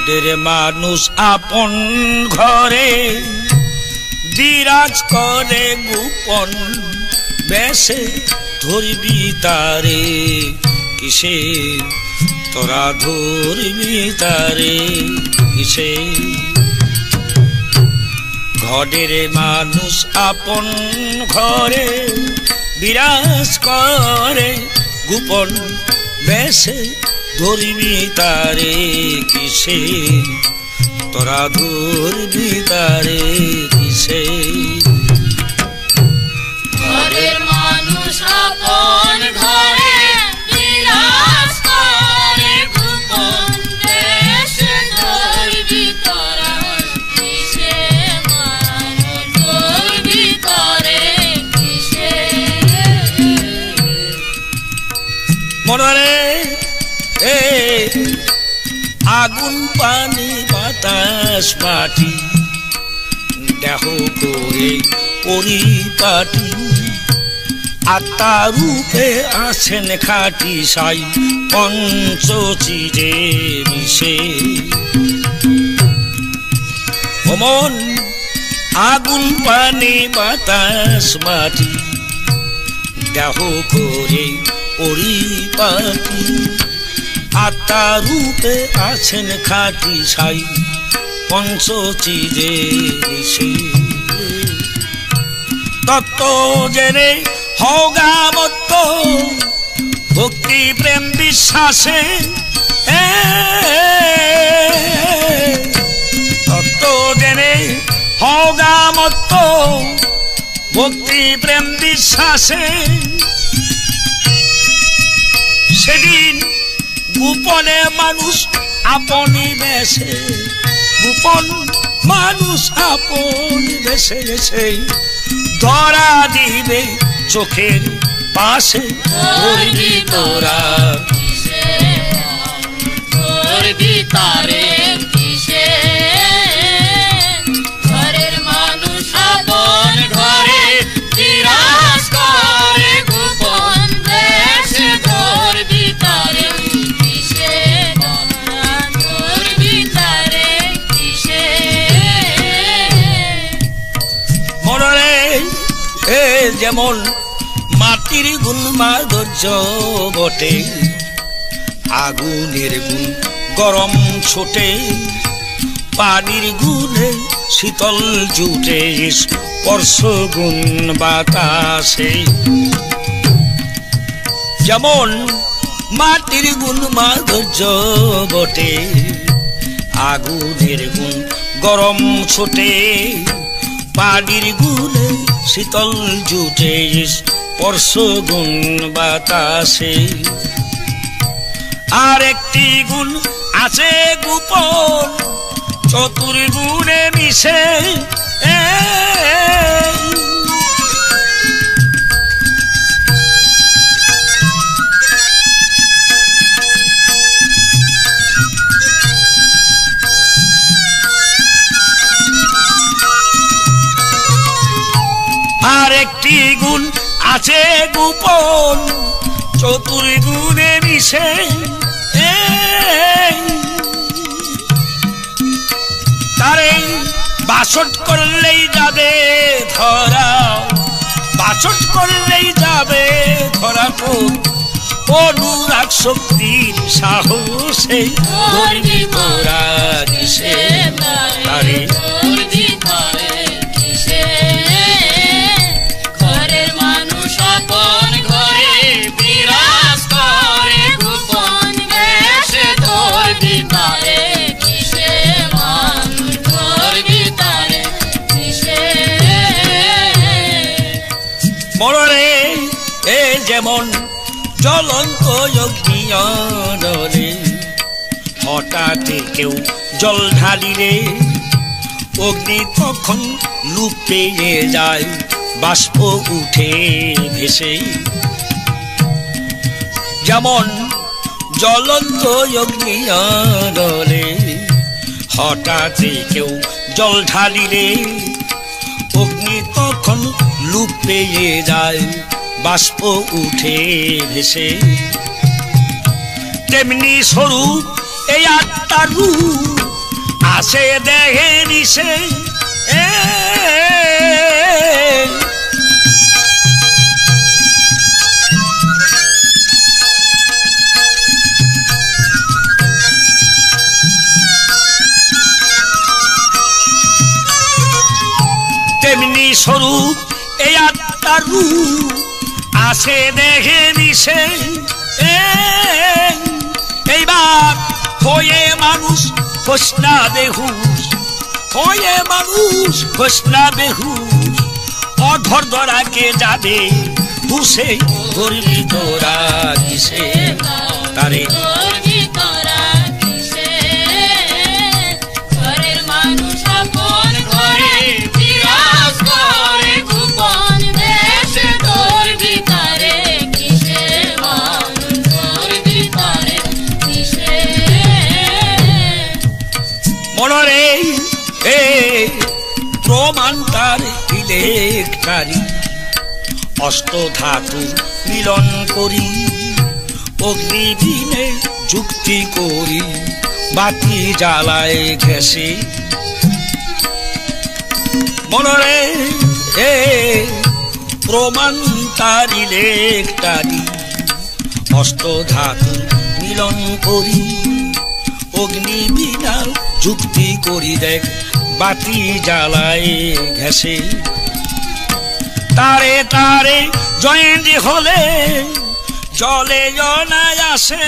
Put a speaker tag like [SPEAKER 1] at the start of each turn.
[SPEAKER 1] ঘরের মানুষ আপন ঘরে বিরাজ করে গোপন বেশে ধরবি তারে কিসে তোরা ধরবি তারে কিসে ঘরের মানুষ আপন ঘরে বিরাজ করে গোপন বেশে ধরবি তারে কিসে তোরা ধরবি তারে কিসে
[SPEAKER 2] ঘরের মানুষ আপন ঘরে বিরাজ করে গোপন বেশে ধরবি তারা কিসে ধরবি তারে কিসে
[SPEAKER 1] মনরে আগুন পানি বাতাস মাটি দেহ করে পরিপাটি আত্মা রূপে আছেন খাটি সাই পঞ্চচিরে মিশে মন আগুন পানি বাতাস মাটি দেহ করে পরিপাটি আত্মা রূপে আছেন খাটি সাই পঞ্চচিরে মিশে তত্ত্ব জেনে হগাবত্ত ভক্তি প্রেম বিশ্বাসে তত্ত্ব জেনে হগাবত্ত ভক্তি প্রেম বিশ্বাসে সেদিন গোপনে মানুষ আপনি বেশে গোপন মানুষ আপনি বেশে এসে ধরা দিবে চোখের পাশে ধরবি তোরা
[SPEAKER 2] কিসে ধরবি তারে কিসে ঘরের মানুষ আপন ঘরে বিরাজ করে গোপন বেশে ধরবি তারে কিসে ধরবি তারে কিসে
[SPEAKER 1] মনরে যেমন মাটির গুণ মাধুর্য বটে আগুনের গুণ গরম ছোটে পানির গুণে শীতল জুটে স্পর্শ গুণ বাতাসে যেমন মাটির গুণ মাধুর্য বটে আগুনের গুণ গরম ছোটে পানির গুণে শীতল জুটে স্পর্শ গুণ বাতাসে আর একটি গুণ আছে গোপন চতুর্গুণে মিশে আর একটি গুণ আছে গোপন চতুর্গুণে মিশে তারে বাসট করলেই যাবে ধরা বাসট করলেই যাবে ধরা অনুরাগ শক্তির সাহসে ধরবি তোরা কিসে তারে
[SPEAKER 2] ধরবি তারে কিসে ঘরের মানুষ আপন ঘরে বিরাজ করে গোপন বেশে ধরবি তারে কিসে মানুষ ধরবি তারে কিসে
[SPEAKER 1] মররে যেমন জ্বলন্ত অগ্নিয়রে হঠাৎ কেউ জল ঢালিলে অগ্নি তখন লুপ পেয়ে যায় বাষ্প উঠে ভেসে যেমন জ্বলন্ত অগ্নিয়রে হঠাৎ কেউ জল ঢালিলে অগ্নি তখন লুপ পেয়ে যায় বাষ্প উঠে ভেসে তেমনি স্বরূপ এই আত্মার রূপ আসে দেখে নিছে তেমনি স্বরূপ এই আত্মার রূপ আসে দেখে নিছে এইবার হয়ে মানুষ হোসনা বেহুশ হয়ে মানুষ হোসনা বেহুশ অধর ধরাকে যাবে হুসে ধরবি তোরা কিসে তারে মনরে প্রমাণ তার ইলেকট্রারি অষ্ট ধাতু মিলন করি অগ্নিবিনে যুক্তি করি বাতি জ্বালায় ঘেসে মনরে প্রমাণ তার ইলেকট্রারি অষ্ট ধাতু মিলন করি অগ্নিবিনা যুক্তি করি দেখ বাতি জ্বালায় ঘেসে তারে তারে জয়েন্ট হলে জলে জনায় আসে